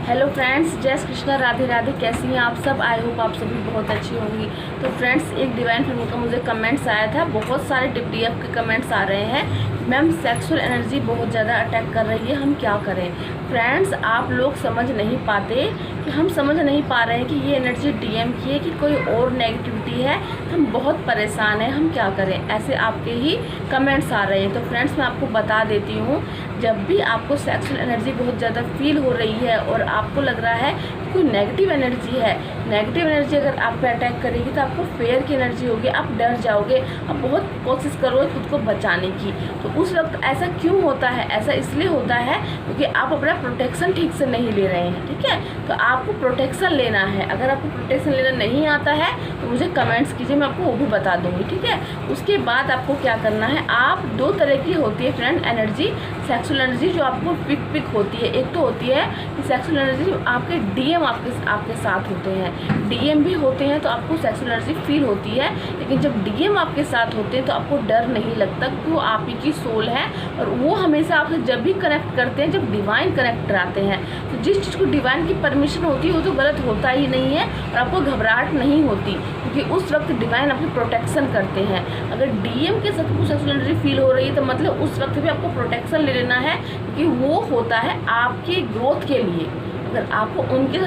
Hello friends, जय श्री कृष्णा, राधे राधे। कैसी हैं आप सब? आई होप आप सभी बहुत अच्छी होंगी। तो फ्रेंड्स, एक डिवाइन फिल्म का मुझे कमेंट्स आया था, बहुत सारे डीएफ के कमेंट्स आ रहे हैं। मैम, सेक्सुअल एनर्जी बहुत ज़्यादा अटैक कर रही है, हम क्या करें? फ्रेंड्स, आप लोग समझ नहीं पाते कि हम समझ नहीं पा रहे हैं कि ये एनर्जी डीएम की है कि कोई और नेगेटिविटी है। हम बहुत परेशान हैं, हम क्या करें? ऐसे आपके ही कमेंट्स आ रहे हैं। तो फ्रेंड्स, मैं आपको बता देती हूँ, जब भी आपको सेक्सुअल एनर्जी बहुत ज़्यादा फील हो रही है और आपको लग रहा है कि कोई नेगेटिव एनर्जी है, नेगेटिव एनर्जी अगर आप पे अटैक करेगी तो आपको फेयर की एनर्जी होगी, आप डर जाओगे, आप बहुत कोशिश करोगे खुद को बचाने की। तो उस वक्त ऐसा क्यों होता है? ऐसा इसलिए होता है क्योंकि आप अपना प्रोटेक्शन ठीक से नहीं ले रहे हैं। ठीक है, तो आपको प्रोटेक्शन लेना है। अगर आपको प्रोटेक्शन लेना नहीं आता है तो मुझे कमेंट्स कीजिए, मैं आपको वो भी बता दूंगी। ठीक है, उसके बाद आपको क्या करना है, आप दो तरह की होती है फ्रेंड एनर्जी, सेक्सुअल एनर्जी जो आपको पिक होती है। एक तो होती है कि सेक्सुअल एनर्जी आपके डीएम आपके साथ होते हैं, डीएम भी होते हैं तो आपको सेक्सुअल एनर्जी फील होती है। लेकिन जब डीएम आपके साथ होते हैं तो आपको डर नहीं लगता कि वो आप ही की सोल है और वो हमेशा आपसे जब भी कनेक्ट करते हैं, जब डिवाइन कनेक्ट कराते हैं, तो जिस चीज़ को डिवाइन की परमिशन होती है वो तो गलत होता ही नहीं है और आपको घबराहट नहीं होती, क्योंकि उस वक्त डिवाइन आपकी प्रोटेक्शन करते हैं। अगर डीएम के साथ सेक्सुअल एनर्जी फील हो रही है तो मतलब उस वक्त भी आपको प्रोटेक्शन ले लेना है, क्योंकि वो होता है आपके ग्रोथ के लिए। अगर आपको उनके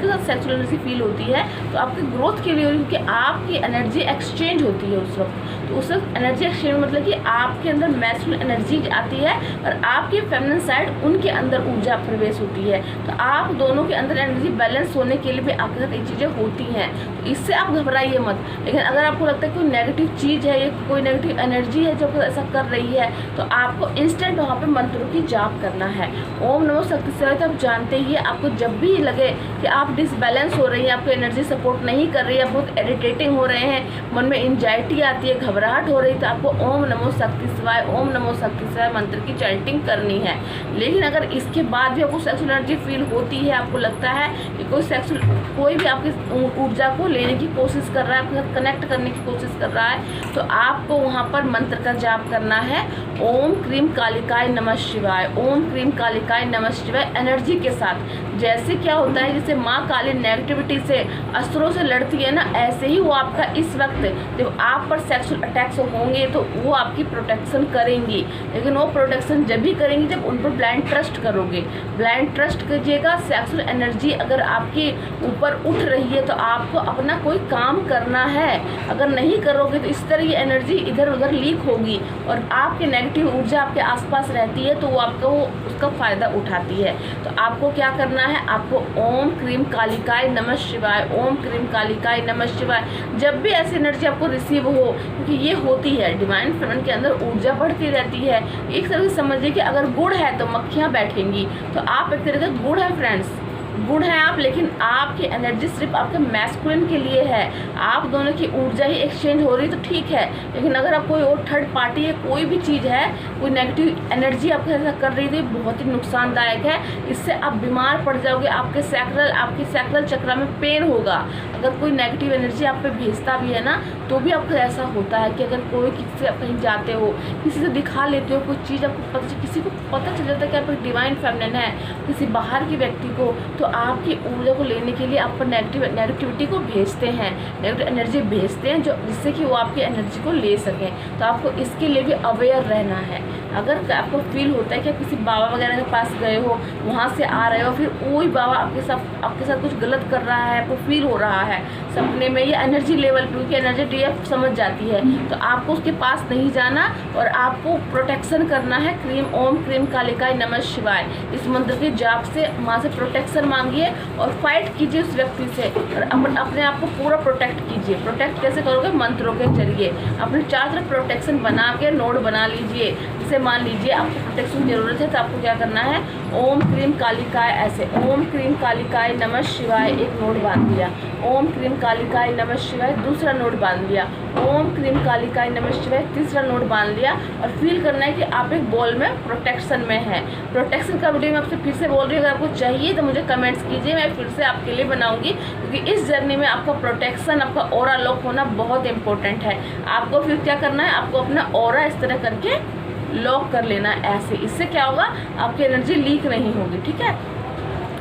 साथ सेक्सुअल एनर्जी फील होती है तो आपके ग्रोथ के लिए, क्योंकि आपकी एनर्जी एक्सचेंज होती है उस वक्त। तो उस वक्त एनर्जी एक्सचेंज मतलब कि आपके अंदर मैस्कुलिन एनर्जी आती है और आपकी फेमिनिन साइड उनके अंदर ऊर्जा प्रवेश होती है। तो आप दोनों के अंदर एनर्जी बैलेंस होने के लिए भी आपके साथ ये चीज़ें होती हैं, तो इससे आप घबराइए मत। लेकिन अगर आपको लगता है कोई नेगेटिव चीज़ है या कोई नेगेटिव एनर्जी है जो ऐसा कर रही है, तो आपको इंस्टेंट वहाँ पर मंत्रों की जाप करना है। ओम नमो शक्तिशाली। तो आप जानते ही, आपको जब भी लगे कि आप डिसबैलेंस हो रही हैं, आपको एनर्जी सपोर्ट नहीं कर रही है, बहुत इरिटेटिंग हो रहे हैं, मन में एंजाइटी आती है, घबराहट हो रही, तो आपको ओम नमो शक्ति शिवाय, ओम नमो शक्ति शिवाय मंत्र की चैंटिंग करनी है। लेकिन अगर इसके बाद भी आपको सेक्सुअल एनर्जी फील होती है, आपको लगता है कि कोई भी आपकी ऊर्जा को लेने की कोशिश कर रहा है, आपके साथ कनेक्ट करने की कोशिश कर रहा है, तो आपको वहाँ पर मंत्र का जाप करना है। ओम क्रीम कालिकाय नमः शिवाय, ओम क्रीम कालिकाय नमः शिवाय एनर्जी के साथ। जैसे क्या होता है, जैसे माँ काली नेगेटिविटी से, अस्त्रों से लड़ती है ना, ऐसे ही वो आपका इस वक्त जब आप पर सेक्सुअल अटैक्स होंगे तो वो आपकी प्रोटेक्शन करेंगी। लेकिन वो प्रोटेक्शन जब भी करेंगी जब उन पर ब्लाइंड ट्रस्ट करोगे। ब्लाइंड ट्रस्ट कीजिएगा। सेक्सुअल एनर्जी अगर आपके ऊपर उठ रही है तो आपको अपना कोई काम करना है, अगर नहीं करोगे तो इस तरह की एनर्जी इधर उधर लीक होगी और आपकी नेगेटिव ऊर्जा आपके आसपास रहती है, तो वो आपको उसका फ़ायदा उठाती है। तो आपको क्या करना है, आपको ओम क्रीम कालिकाय नमः शिवाय, ओम क्रीम कालिकाय नमः शिवाय, जब भी ऐसी एनर्जी आपको रिसीव हो, क्योंकि ये होती है डिवाइन फेमिनिन के अंदर ऊर्जा बढ़ती रहती है। एक तरह से समझिए कि अगर गुड़ है तो मक्खियाँ बैठेंगी, तो आप एक तरह का गुड़ है फ्रेंड्स, गुण है आप, लेकिन आपकी एनर्जी सिर्फ आपके मैस्कुलिन के लिए है। आप दोनों की ऊर्जा ही एक्सचेंज हो रही तो ठीक है, लेकिन अगर आप कोई और थर्ड पार्टी है, कोई भी चीज़ है, कोई नेगेटिव एनर्जी आपके साथ कर रही थी, बहुत ही नुकसानदायक है। इससे आप बीमार पड़ जाओगे, आपके सैक्रल चक्र में पेन होगा। अगर कोई नेगेटिव एनर्जी आप पे भेजता भी है ना, तो भी आपको ऐसा होता है कि अगर कोई किसी से आप कहीं जाते हो, किसी से दिखा लेते हो कोई चीज़, आपको किसी को पता चल जाता है कि आप एक डिवाइन फेमिनिन है, किसी बाहर के व्यक्ति को, तो आपकी ऊर्जा को लेने के लिए आप पर नेगेटिविटी को भेजते हैं, नेगेटिव एनर्जी भेजते हैं, जो जिससे कि वो आपकी एनर्जी को ले सकें। तो आपको इसके लिए भी अवेयर रहना है। अगर आपको फील होता है कि आप किसी बाबा वगैरह के पास गए हो, वहाँ से आ रहे हो, फिर वही बाबा आपके साथ कुछ गलत कर रहा है, आपको फील हो रहा है सपने में या एनर्जी लेवल, क्योंकि एनर्जी डीएफ समझ जाती है, तो आपको उसके पास नहीं जाना और आपको प्रोटेक्शन करना है। ओम क्रीम कालिकाय नमः शिवाय इस मंत्र के जाप से माँ से प्रोटेक्शन मांगिए और फाइट कीजिए उस व्यक्ति से और अपने आप को पूरा प्रोटेक्ट कीजिए। प्रोटेक्ट कैसे करोगे? मंत्रों के जरिए अपने चारों तरफ प्रोटेक्शन बना के नोड बना लीजिए। जैसे मान लीजिए आपको प्रोटेक्शन की जरूरत है, तो आपको क्या करना है, ओम क्रीम कालिकाय, ऐसे ओम क्रीम कालिकाय नमः शिवाय एक नोड बांध दिया, ओम क्रीम कालिकाय नमः शिवाय दूसरा नोड बांध लिया, ओम क्रीम कालिकाय नमः शिवाय तीसरा नोड बांध लिया और फील करना है कि आप एक बॉल में प्रोटेक्शन में है। प्रोटेक्शन का वीडियो मैं आपसे फिर से बोल रही हूँ, अगर आपको चाहिए तो मुझे कमेंट्स कीजिए, मैं फिर से आपके लिए बनाऊंगी, क्योंकि इस जर्नी में आपका प्रोटेक्शन, आपका ऑरा लॉक होना बहुत इंपॉर्टेंट है। आपको फिर क्या करना है, आपको अपना ऑरा इस तरह करके लॉक कर लेना ऐसे। इससे क्या होगा, आपकी एनर्जी लीक नहीं होगी। ठीक है,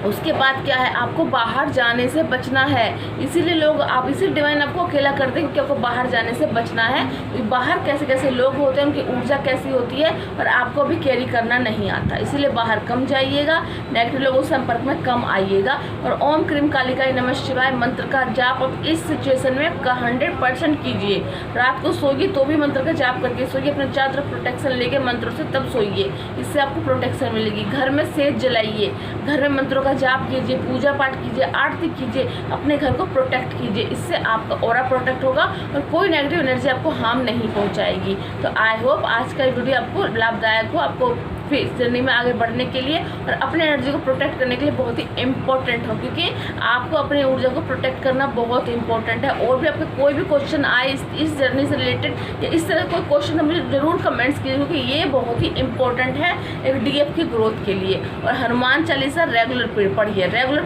उसके बाद क्या है, आपको बाहर जाने से बचना है। इसीलिए लोग आप इसी डिवाइन आपको अकेला कर दें क्योंकि आपको बाहर जाने से बचना है। बाहर कैसे कैसे लोग होते हैं, उनकी ऊर्जा कैसी होती है और आपको भी कैरी करना नहीं आता, इसीलिए बाहर कम जाइएगा, नेगेटिव लोगों के संपर्क में कम आइएगा। और ओम क्रीम कालिकाय नमः शिवाय मंत्र का जाप आप इस सिचुएशन में 100% कीजिए। रात को सोइए तो भी मंत्र का जाप करके सोइए, अपने चारों तरफ प्रोटेक्शन लेके मंत्रों से तब सोइए, इससे आपको प्रोटेक्शन मिलेगी। घर में सेज जलाइए, घर में मंत्रों का जाप कीजिए, पूजा पाठ कीजिए, आरती कीजिए, अपने घर को प्रोटेक्ट कीजिए, इससे आपका ऑरा प्रोटेक्ट होगा और कोई नेगेटिव एनर्जी आपको हार्म नहीं पहुंचाएगी। तो आई होप आज का वीडियो आपको लाभदायक हो, आपको इस जर्नी में आगे बढ़ने के लिए और अपने एनर्जी को प्रोटेक्ट करने के लिए बहुत ही इंपॉर्टेंट हो, क्योंकि आपको अपनी ऊर्जा को प्रोटेक्ट करना बहुत इंपॉर्टेंट है। और भी आपके कोई भी क्वेश्चन आए इस जर्नी से रिलेटेड या इस तरह कोई क्वेश्चन है, मुझे ज़रूर कमेंट्स कीजिए, क्योंकि ये बहुत ही इंपॉर्टेंट है एक डीएफ की ग्रोथ के लिए। और हनुमान चालीसा रेगुलर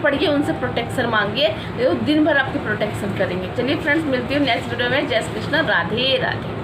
पढ़िए, उनसे प्रोटेक्शन मांगिए, दिन भर आपकी प्रोटेक्शन करेंगे। चलिए फ्रेंड्स, मिलती हूँ नेक्स्ट वीडियो में। जय श्री कृष्ण, राधे राधे।